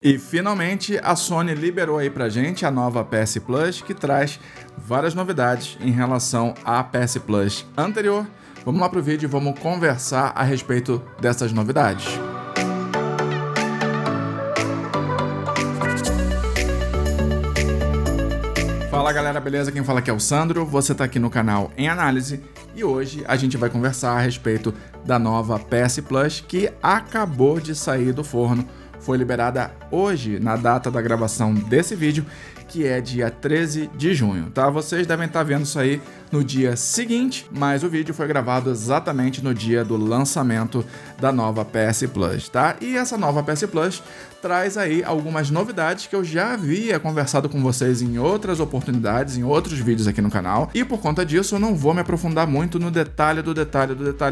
E finalmente a Sony liberou aí pra gente a nova PS Plus, que traz várias novidades em relação à PS Plus anterior. Vamos lá pro vídeo e vamos conversar a respeito dessas novidades. Fala galera, beleza? Quem fala aqui é o Sandro, você tá aqui no canal Em Análise e hoje a gente vai conversar a respeito da nova PS Plus que acabou de sair do forno. Foi liberada hoje, na data da gravação desse vídeo, que é dia 13 de junho, tá? Vocês devem estar vendo isso aí no dia seguinte, mas o vídeo foi gravado exatamente no dia do lançamento da nova PS Plus, tá? E essa nova PS Plus traz aí algumas novidades que eu já havia conversado com vocês em outras oportunidades, em outros vídeos aqui no canal, e por conta disso eu não vou me aprofundar muito no detalhe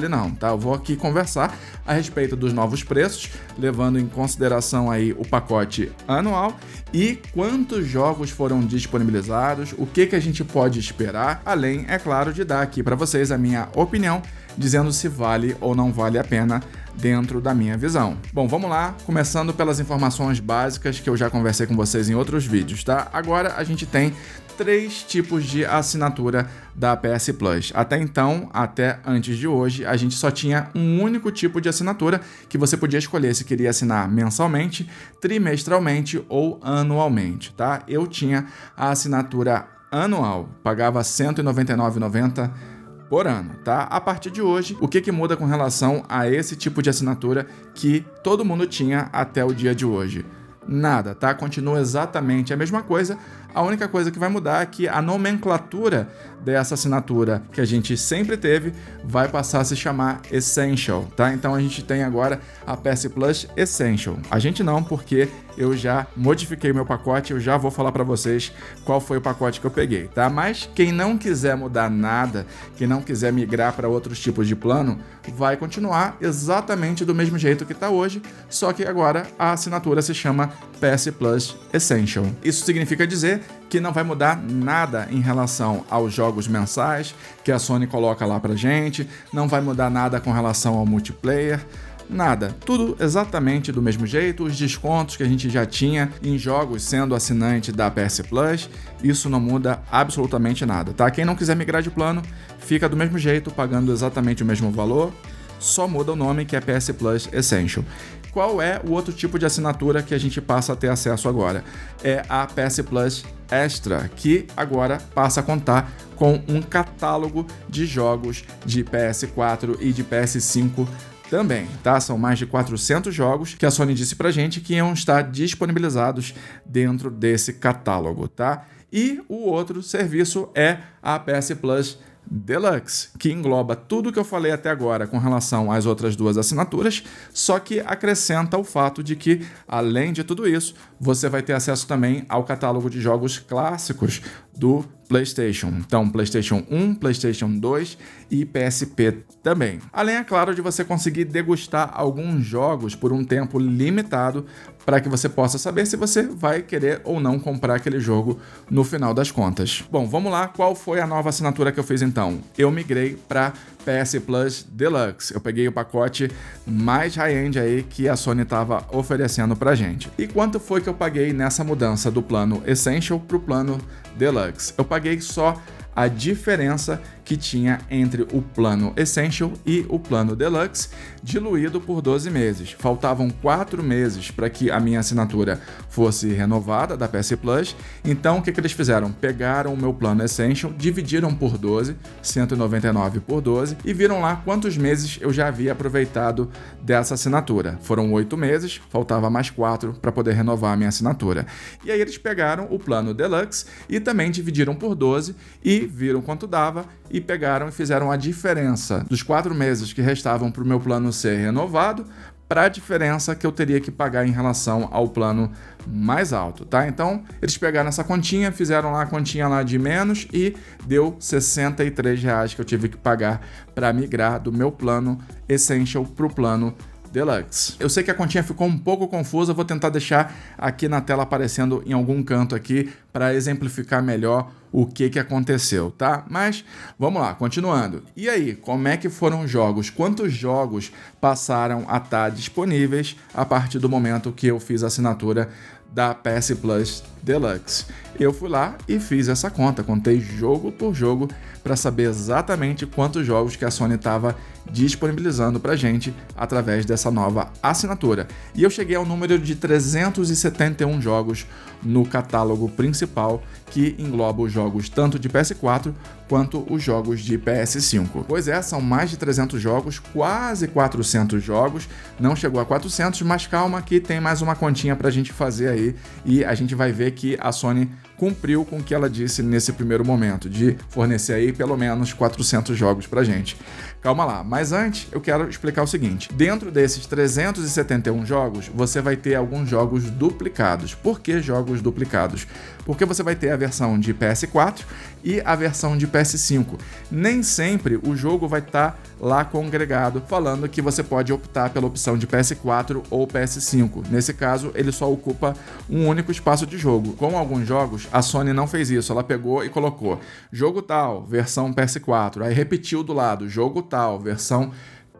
não, tá? Eu vou aqui conversar a respeito dos novos preços, levando em consideração aí o pacote anual e quantos jogos foram disponibilizados, o que a gente pode esperar, além, é claro, de dar aqui para vocês a minha opinião, dizendo se vale ou não vale a pena dentro da minha visão. Bom, vamos lá, começando pelas informações básicas que eu já conversei com vocês em outros vídeos, tá? Agora a gente tem 3 tipos de assinatura da PS Plus. Até então, até antes de hoje, a gente só tinha um único tipo de assinatura que você podia escolher se queria assinar mensalmente, trimestralmente ou anualmente, tá? Eu tinha a assinatura anual, pagava R$ 199,90 por ano, tá? A partir de hoje, o que muda com relação a esse tipo de assinatura que todo mundo tinha até o dia de hoje? Nada, tá? Continua exatamente a mesma coisa. A única coisa que vai mudar é que a nomenclatura dessa assinatura que a gente sempre teve vai passar a se chamar Essential, tá? Então a gente tem agora a PS Plus Essential. A gente não, porque eu já modifiquei meu pacote, eu já vou falar para vocês qual foi o pacote que eu peguei, tá? Mas quem não quiser mudar nada, quem não quiser migrar para outros tipos de plano, vai continuar exatamente do mesmo jeito que está hoje, só que agora a assinatura se chama PS Plus Essential. Isso significa dizer que não vai mudar nada em relação aos jogos mensais que a Sony coloca lá pra gente, não vai mudar nada com relação ao multiplayer, nada, tudo exatamente do mesmo jeito, os descontos que a gente já tinha em jogos sendo assinante da PS Plus, isso não muda absolutamente nada, tá? Quem não quiser migrar de plano, fica do mesmo jeito, pagando exatamente o mesmo valor, só muda o nome que é PS Plus Essential. Qual é o outro tipo de assinatura que a gente passa a ter acesso agora? É a PS Plus Extra, que agora passa a contar com um catálogo de jogos de PS4 e de PS5 também, tá? São mais de 400 jogos que a Sony disse pra gente que iam estar disponibilizados dentro desse catálogo, tá? E o outro serviço é a PS Plus Deluxe, que engloba tudo que eu falei até agora com relação às outras duas assinaturas, só que acrescenta o fato de que, além de tudo isso, você vai ter acesso também ao catálogo de jogos clássicos do PlayStation. Então, PlayStation 1, PlayStation 2 e PSP também. Além, é claro, de você conseguir degustar alguns jogos por um tempo limitado para que você possa saber se você vai querer ou não comprar aquele jogo no final das contas. Bom, vamos lá. Qual foi a nova assinatura que eu fiz então? Eu migrei para PS Plus Deluxe. Eu peguei o pacote mais high-end aí que a Sony estava oferecendo pra gente. E quanto foi que eu paguei nessa mudança do plano Essential pro plano Deluxe? Eu paguei só a diferença que tinha entre o plano Essential e o plano Deluxe, diluído por 12 meses. Faltavam 4 meses para que a minha assinatura fosse renovada da PS Plus, então o que eles fizeram? Pegaram o meu plano Essential, dividiram por 12, 199 por 12, e viram lá quantos meses eu já havia aproveitado dessa assinatura. Foram 8 meses, faltava mais 4 para poder renovar a minha assinatura. E aí eles pegaram o plano Deluxe e também dividiram por 12 e viram quanto dava e pegaram e fizeram a diferença dos 4 meses que restavam para o meu plano ser renovado para a diferença que eu teria que pagar em relação ao plano mais alto, tá? Então, eles pegaram essa continha, fizeram lá a continha lá de menos e deu R$ 63 que eu tive que pagar para migrar do meu plano Essential para o plano Deluxe. Eu sei que a continha ficou um pouco confusa, vou tentar deixar aqui na tela aparecendo em algum canto aqui para exemplificar melhor o que aconteceu, tá? Mas vamos lá, continuando. E aí, como é que foram os jogos? Quantos jogos passaram a estar disponíveis a partir do momento que eu fiz a assinatura da PS Plus Deluxe? Eu fui lá e fiz essa conta, contei jogo por jogo para saber exatamente quantos jogos que a Sony estava disponibilizando para gente através dessa nova assinatura. E eu cheguei ao número de 371 jogos no catálogo principal, que engloba os jogos tanto de PS4 quanto os jogos de PS5. Pois é, são mais de 300 jogos, quase 400 jogos, não chegou a 400, mas calma que tem mais uma continha pra gente fazer aí e a gente vai ver que a Sony cumpriu com o que ela disse nesse primeiro momento, de fornecer aí pelo menos 400 jogos pra gente. Calma lá, mas antes eu quero explicar o seguinte: dentro desses 371 jogos, você vai ter alguns jogos duplicados. Por que jogos duplicados? Porque você vai ter a versão de PS4 e a versão de PS5. Nem sempre o jogo vai estar lá congregado, falando que você pode optar pela opção de PS4 ou PS5. Nesse caso, ele só ocupa um único espaço de jogo. Com alguns jogos, a Sony não fez isso. Ela pegou e colocou jogo tal, versão PS4, aí repetiu do lado, jogo tal, versão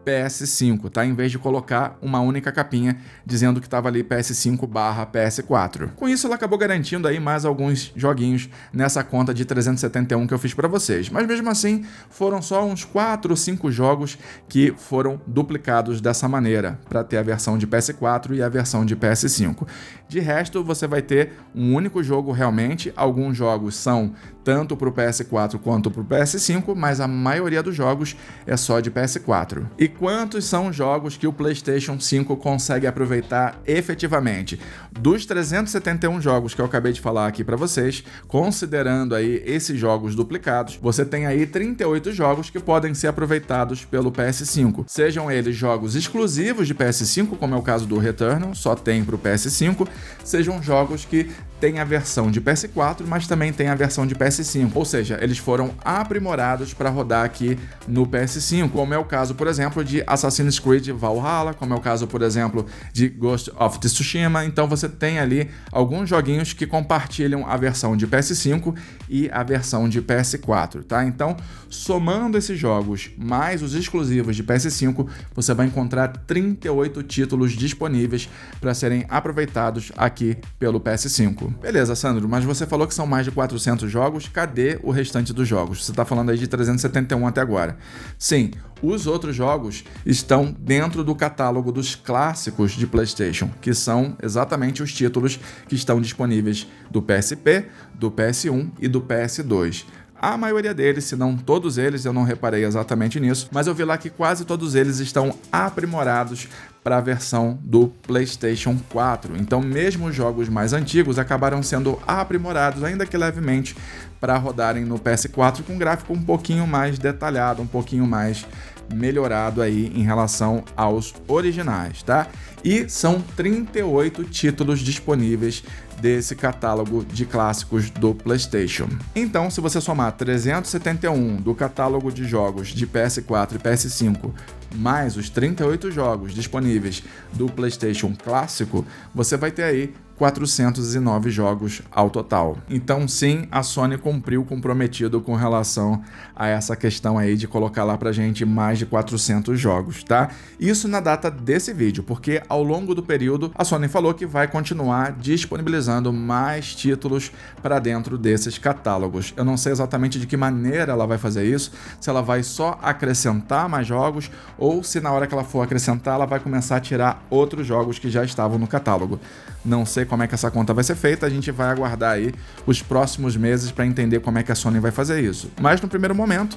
PS5, tá? Em vez de colocar uma única capinha dizendo que estava ali PS5/PS4. Com isso, ela acabou garantindo aí mais alguns joguinhos nessa conta de 371 que eu fiz para vocês. Mas mesmo assim, foram só uns 4 ou 5 jogos que foram duplicados dessa maneira, para ter a versão de PS4 e a versão de PS5. De resto, você vai ter um único jogo realmente. Alguns jogos são tanto para o PS4 quanto para o PS5, mas a maioria dos jogos é só de PS4. E quantos são os jogos que o PlayStation 5 consegue aproveitar efetivamente? Dos 371 jogos que eu acabei de falar aqui para vocês, considerando aí esses jogos duplicados, você tem aí 38 jogos que podem ser aproveitados pelo PS5. Sejam eles jogos exclusivos de PS5, como é o caso do Returnal, só tem para o PS5, sejam jogos que tem a versão de PS4, mas também tem a versão de PS5, ou seja, eles foram aprimorados para rodar aqui no PS5, como é o caso, por exemplo, de Assassin's Creed Valhalla, como é o caso, por exemplo, de Ghost of Tsushima. Então você tem ali alguns joguinhos que compartilham a versão de PS5 e a versão de PS4, tá? Então, somando esses jogos mais os exclusivos de PS5, você vai encontrar 38 títulos disponíveis para serem aproveitados aqui pelo PS5. Beleza, Sandro, mas você falou que são mais de 400 jogos, cadê o restante dos jogos? Você está falando aí de 371 até agora. Sim, os outros jogos estão dentro do catálogo dos clássicos de PlayStation, que são exatamente os títulos que estão disponíveis do PSP, do PS1 e do PS2. A maioria deles, se não todos eles, eu não reparei exatamente nisso, mas eu vi lá que quase todos eles estão aprimorados para a versão do PlayStation 4. Então, mesmo os jogos mais antigos acabaram sendo aprimorados, ainda que levemente, para rodarem no PS4 com um gráfico um pouquinho mais detalhado, um pouquinho mais melhorado aí em relação aos originais, tá? E são 38 títulos disponíveis desse catálogo de clássicos do PlayStation. Então, se você somar 371 do catálogo de jogos de PS4 e PS5 mais os 38 jogos disponíveis do PlayStation clássico, você vai ter aí 409 jogos ao total. Então sim, a Sony cumpriu o comprometido com relação a essa questão aí de colocar lá pra gente mais de 400 jogos, tá? Isso na data desse vídeo, porque ao longo do período a Sony falou que vai continuar disponibilizando mais títulos para dentro desses catálogos. Eu não sei exatamente de que maneira ela vai fazer isso, se ela vai só acrescentar mais jogos ou se na hora que ela for acrescentar ela vai começar a tirar outros jogos que já estavam no catálogo. Não sei como é que essa conta vai ser feita, a gente vai aguardar aí os próximos meses para entender como é que a Sony vai fazer isso. Mas no primeiro momento,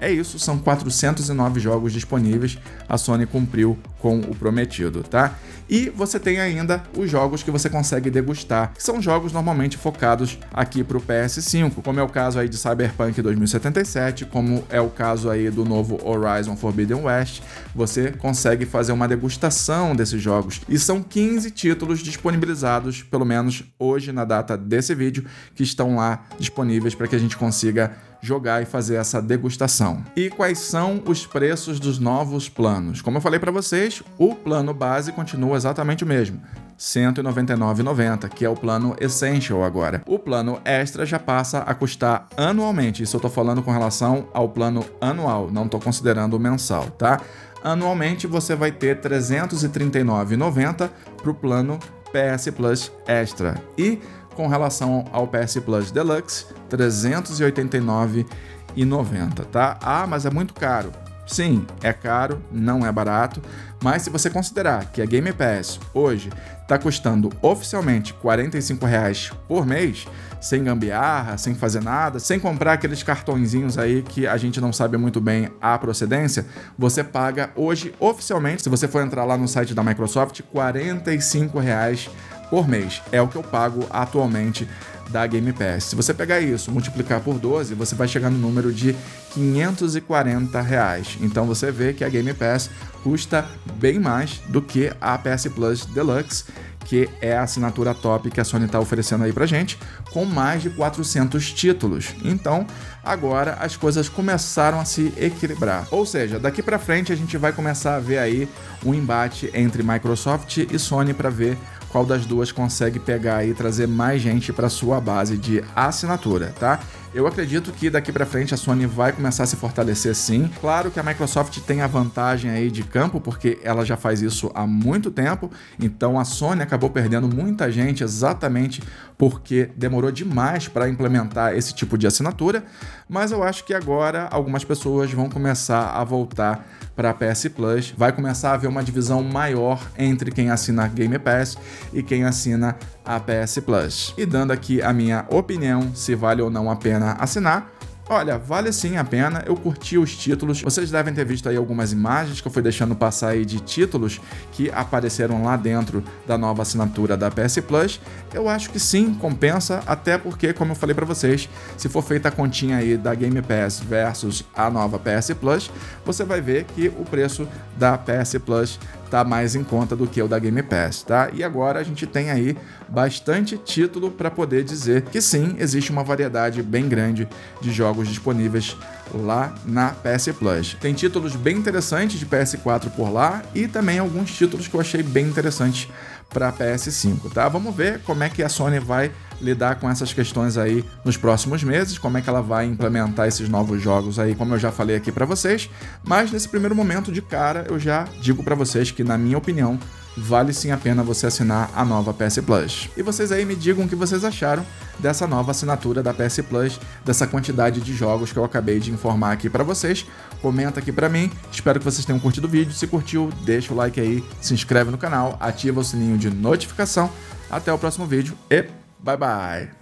é isso, são 409 jogos disponíveis, a Sony cumpriu com o prometido, tá? E você tem ainda os jogos que você consegue degustar, que são jogos normalmente focados aqui para o PS5, como é o caso aí de Cyberpunk 2077, como é o caso aí do novo Horizon Forbidden West. Você consegue fazer uma degustação desses jogos, e são 15 títulos disponibilizados, pelo menos hoje na data desse vídeo, que estão lá disponíveis para que a gente consiga jogar e fazer essa degustação. E quais são os preços dos novos planos? Como eu falei para vocês, o plano base continua exatamente o mesmo, R$199,90, que é o plano Essential agora. O plano Extra já passa a custar anualmente, isso eu tô falando com relação ao plano anual, não tô considerando o mensal, tá? Anualmente você vai ter R$339,90 para o plano PS Plus Extra e com relação ao PS Plus Deluxe, R$389,90, tá? Ah, mas é muito caro. Sim, é caro, não é barato, mas se você considerar que a Game Pass hoje está custando oficialmente R$45 por mês, sem gambiarra, sem fazer nada, sem comprar aqueles cartõezinhos aí que a gente não sabe muito bem a procedência, você paga hoje oficialmente, se você for entrar lá no site da Microsoft, R$45 por mês. É o que eu pago atualmente da Game Pass. Se você pegar isso, multiplicar por 12, você vai chegar no número de R$540. Então você vê que a Game Pass custa bem mais do que a PS Plus Deluxe, que é a assinatura top que a Sony está oferecendo aí pra gente, com mais de 400 títulos. Então, agora as coisas começaram a se equilibrar. Ou seja, daqui pra frente a gente vai começar a ver aí um embate entre Microsoft e Sony para ver qual das duas consegue pegar e trazer mais gente para sua base de assinatura, tá? Eu acredito que daqui para frente a Sony vai começar a se fortalecer sim. Claro que a Microsoft tem a vantagem aí de campo, porque ela já faz isso há muito tempo, então a Sony acabou perdendo muita gente exatamente porque demorou demais para implementar esse tipo de assinatura, mas eu acho que agora algumas pessoas vão começar a voltar para a PS Plus, vai começar a haver uma divisão maior entre quem assina a Game Pass e quem assina a PS Plus. E dando aqui a minha opinião, se vale ou não a pena assinar, olha, vale sim a pena, eu curti os títulos, vocês devem ter visto aí algumas imagens que eu fui deixando passar aí de títulos que apareceram lá dentro da nova assinatura da PS Plus. Eu acho que sim, compensa, até porque, como eu falei pra vocês, se for feita a continha aí da Game Pass versus a nova PS Plus, você vai ver que o preço da PS Plus tá mais em conta do que o da Game Pass, tá? E agora a gente tem aí bastante título para poder dizer que sim, existe uma variedade bem grande de jogos disponíveis lá na PS Plus. Tem títulos bem interessantes de PS4 por lá e também alguns títulos que eu achei bem interessantes para PS5, tá? Vamos ver como é que a Sony vai lidar com essas questões aí nos próximos meses, como é que ela vai implementar esses novos jogos aí, como eu já falei aqui para vocês, mas nesse primeiro momento de cara eu já digo para vocês que, na minha opinião, vale sim a pena você assinar a nova PS Plus. E vocês aí me digam o que vocês acharam dessa nova assinatura da PS Plus, dessa quantidade de jogos que eu acabei de informar aqui para vocês. Comenta aqui para mim, espero que vocês tenham curtido o vídeo. Se curtiu, deixa o like aí, se inscreve no canal, ativa o sininho de notificação. Até o próximo vídeo e bye bye!